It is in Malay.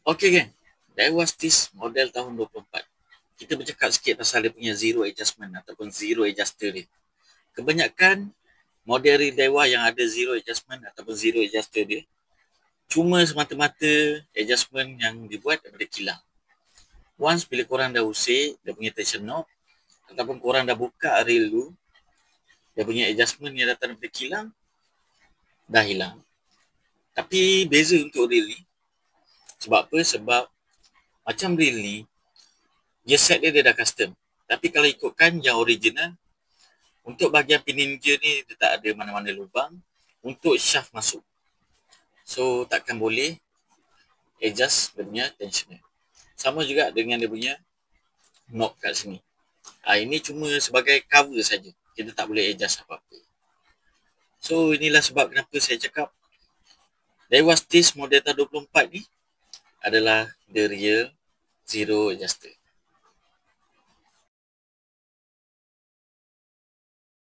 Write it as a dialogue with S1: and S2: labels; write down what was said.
S1: Okay kan, that was this model tahun 24. Kita bercakap sikit pasal dia punya zero adjustment ataupun zero adjuster dia. Kebanyakan model real Daiwa yang ada zero adjustment ataupun zero adjuster dia cuma semata-mata adjustment yang dibuat daripada kilang. Once bila korang dah usik dia punya tension knob ataupun korang dah buka reel tu, dia punya adjustment yang datang daripada kilang dah hilang. Tapi beza untuk reel ni. Sebab apa? Sebab macam reel ni, gear set dia dah custom. Tapi kalau ikutkan yang original, untuk bahagian pinin gear ni dia tak ada mana-mana lubang untuk shaft masuk. So takkan boleh adjust dia punya tensioner. Sama juga dengan dia punya knob kat sini. Ini cuma sebagai cover saja. Kita tak boleh adjust apa-apa. So inilah sebab kenapa saya cakap Daiwa Stis model tahun 24 ni adalah the real zero adjuster.